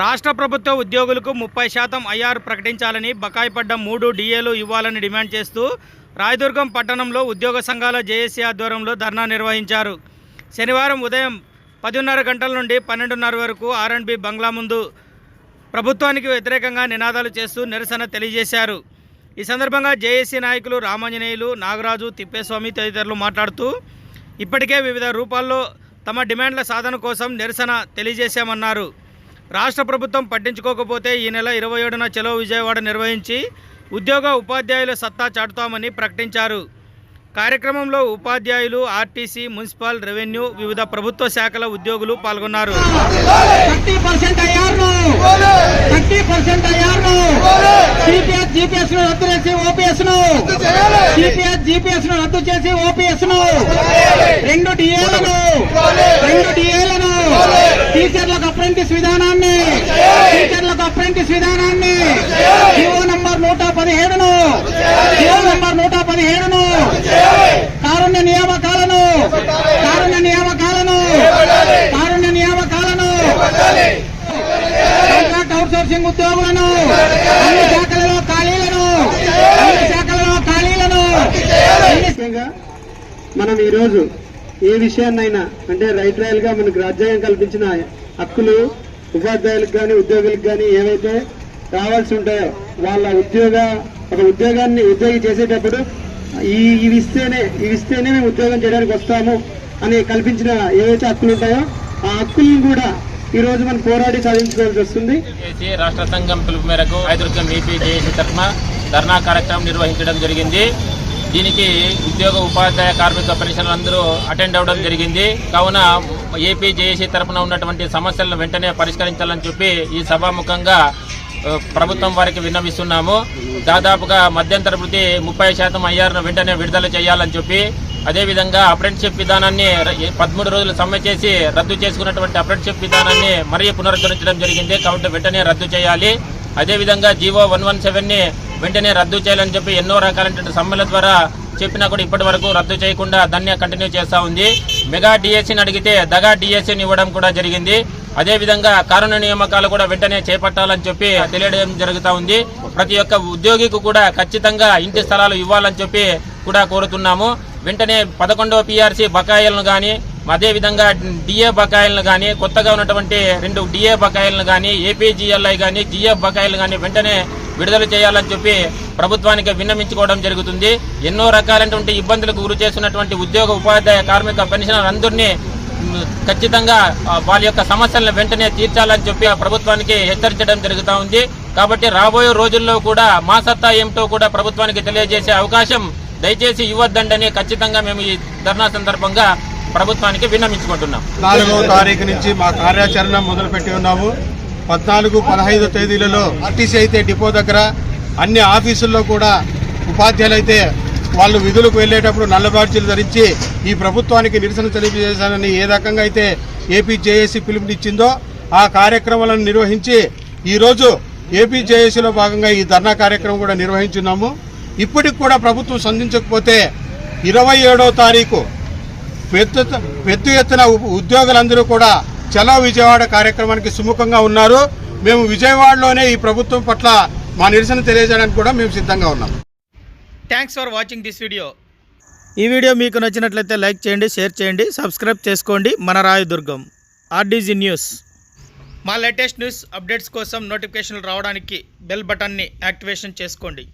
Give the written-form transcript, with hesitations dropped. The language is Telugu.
రాష్ట్ర ప్రభుత్వ ఉద్యోగులకు 30% ఐఆర్ ప్రకటించాలని, బకాయి పడ్డ 3 డిఏలు ఇవ్వాలని డిమాండ్ చేస్తూ రాయదుర్గం పట్టణంలో ఉద్యోగ సంఘాల జేఏసీ ఆధ్వర్యంలో ధర్నా నిర్వహించారు. శనివారం ఉదయం 10:30 గంటల నుండి 12:30 వరకు ఆర్ఎండ్బి బంగ్లా ముందు ప్రభుత్వానికి వ్యతిరేకంగా నినాదాలు చేస్తూ నిరసన తెలియజేశారు. ఈ సందర్భంగా జేఏసీ నాయకులు రామాంజనేయులు, నాగరాజు, తిప్పేస్వామి తదితరులు మాట్లాడుతూ ఇప్పటికే వివిధ రూపాల్లో తమ డిమాండ్ల సాధన కోసం నిరసన తెలియజేశామన్నారు. రాష్ట్ర ప్రభుత్వం పట్టించుకోకపోతే ఈ నెల 27న చలో విజయవాడ నిర్వహించి ఉద్యోగ ఉపాధ్యాయుల సత్తా చాటుతామని ప్రకటించారు. కార్యక్రమంలో ఉపాధ్యాయులు, ఆర్టీసీ, మున్సిపల్, రెవెన్యూ, వివిధ ప్రభుత్వ శాఖల ఉద్యోగులు పాల్గొన్నారు. 30% ఐఆర్ను సిపిఎస్ జీపీఎస్ ను రద్దు చేసి ఓపీఎస్ ను సిపిఎస్ జీపీఎస్ ను రద్దు చేసి ఓపీఎస్ ను 2 డిఏలను టీచర్లకు అప్రెంటిస్ విధానాన్ని జీవో నంబర్ 117ను కారుణ్య నియామకాలను కాంట్రాక్ట్ అవుట్సోర్సింగ్ ఉద్యోగులను అన్ని శాఖలలో ఖాళీలను మనం ఈరోజు ఏ విషయాన్నైనా అంటే రైట్ రాయల్ గా మనకు రాజ్యాంగం కల్పించిన హక్కులు ఉపాధ్యాయులకు కానీ ఉద్యోగులకు కానీ ఏవైతే రావాల్సి ఉంటాయో వాళ్ళ ఉద్యోగాన్ని ఉద్యోగి చేసేటప్పుడు ఇవి ఇస్తేనే మేము ఉద్యోగం చేయడానికి వస్తాము అని కల్పించిన ఏవైతే హక్కులు ఉంటాయో ఆ హక్కులను కూడా ఈ రోజు మనం పోరాడి సాధించుకోవాల్సి వస్తుంది. రాష్ట్ర సంఘం పిలుపు మేరకు రాయదుర్గం ఏపీ జేఏసీ తరఫున ధర్నా కార్యక్రమం నిర్వహించడం జరిగింది. దీనికి ఉద్యోగ ఉపాధ్యాయ కార్మిక పెన్షన్లు అందరూ అటెండ్ అవ్వడం జరిగింది. కావున ఏపీ జేఏసీ తరఫున ఉన్నటువంటి సమస్యలను వెంటనే పరిష్కరించాలని చెప్పి ఈ సభాముఖంగా ప్రభుత్వం వారికి విన్నవిస్తున్నాము. దాదాపుగా మధ్యంతర వృత్తి 30% ఐఆర్ను వెంటనే విడుదల చేయాలని చెప్పి, అదేవిధంగా అప్రెంటిస్షిప్ విధానాన్ని 13 రోజులు సమ్మె చేసి రద్దు చేసుకున్నటువంటి అప్రెంటిస్షిప్ విధానాన్ని మరీ పునరుద్ధరించడం జరిగింది. కాబట్టి వెంటనే రద్దు చేయాలి. అదేవిధంగా జీవో 117ని వెంటనే రద్దు చేయాలని చెప్పి ఎన్నో రకాలైనటువంటి సమ్మెల ద్వారా చెప్పినా కూడా ఇప్పటి వరకు రద్దు చేయకుండా దాన్ని కంటిన్యూ చేస్తూ ఉంది. మెగా డిఎస్సీని అడిగితే దగా డిఎస్సీని ఇవ్వడం కూడా జరిగింది. అదేవిధంగా కారుణ్య నియామకాలు కూడా వెంటనే చేపట్టాలని చెప్పి తెలియడం జరుగుతూ ఉంది. ప్రతి ఒక్క ఉద్యోగికి కూడా ఖచ్చితంగా ఇంటి స్థలాలు ఇవ్వాలని చెప్పి కూడా కోరుతున్నాము. వెంటనే 11వ పిఆర్సీ బకాయిలను కానీ, అదేవిధంగా డిఏ బకాయిలను కానీ, కొత్తగా ఉన్నటువంటి 2 డిఏ బకాయిలను కానీ, ఏపీజీఎల్ఐ కానీ, జిఎఫ్ బకాయిలు కానీ వెంటనే విడుదల చేయాలని చెప్పి ప్రభుత్వానికి విన్నవించుకోవడం జరుగుతుంది. ఎన్నో రకాలైనటువంటి ఇబ్బందులకు గురి చేస్తున్నటువంటి ఉద్యోగ ఉపాధ్యాయ కార్మిక పెన్షనర్ అందరినీ ఖచ్చితంగా వాళ్ళ యొక్క సమస్యలను వెంటనే తీర్చాలని చెప్పి ప్రభుత్వానికి హెచ్చరించడం జరుగుతూ ఉంది. కాబట్టి రాబోయే రోజుల్లో కూడా మా సత్తా ఏమిటో కూడా ప్రభుత్వానికి తెలియజేసే అవకాశం దయచేసి ఇవ్వద్దండని ఖచ్చితంగా మేము ఈ ధర్నా సందర్భంగా ప్రభుత్వానికి విన్నవించుకుంటున్నాం. 4వ తారీఖు నుంచి మా కార్యాచరణ మొదలుపెట్టి ఉన్నాము. 14, 15 తేదీలలో ఆర్టీసీ అయితే డిపో దగ్గర, అన్ని ఆఫీసుల్లో కూడా ఉపాధ్యాయులు అయితే వాళ్ళు విధులకు వెళ్లేటప్పుడు నల్ల బ్యాడ్జీలు ధరించి ఈ ప్రభుత్వానికి నిరసన తెలియజేశానని ఏ రకంగా అయితే ఏపీ జేఏసీ పిలుపునిచ్చిందో ఆ కార్యక్రమాలను నిర్వహించి ఈరోజు ఏపీ జేఏసీలో భాగంగా ఈ ధర్నా కార్యక్రమం కూడా నిర్వహించున్నాము. ఇప్పటికి కూడా ప్రభుత్వం స్పందించకపోతే 27వ తారీఖు పెద్ద ఎత్తున ఉద్యోగులందరూ కూడా చలో విజయవాడ కార్యక్రమానికి సుముఖంగా ఉన్నారు. మేము విజయవాడలోనే ఈ ప్రభుత్వం పట్ల మా నిరసన తెలియజేయడానికి కూడా మేము సిద్ధంగా ఉన్నాం. Thanks for watching this video. ఈ వీడియో మీకు నచ్చినట్లయితే లైక్ చేయండి, షేర్ చేయండి, సబ్స్క్రైబ్ చేసుకోండి. మన రాయదుర్గం ఆర్డీజీ న్యూస్. మా లేటెస్ట్ న్యూస్ అప్డేట్స్ కోసం నోటిఫికేషన్లు రావడానికి బెల్ బటన్ని యాక్టివేషన్ చేసుకోండి.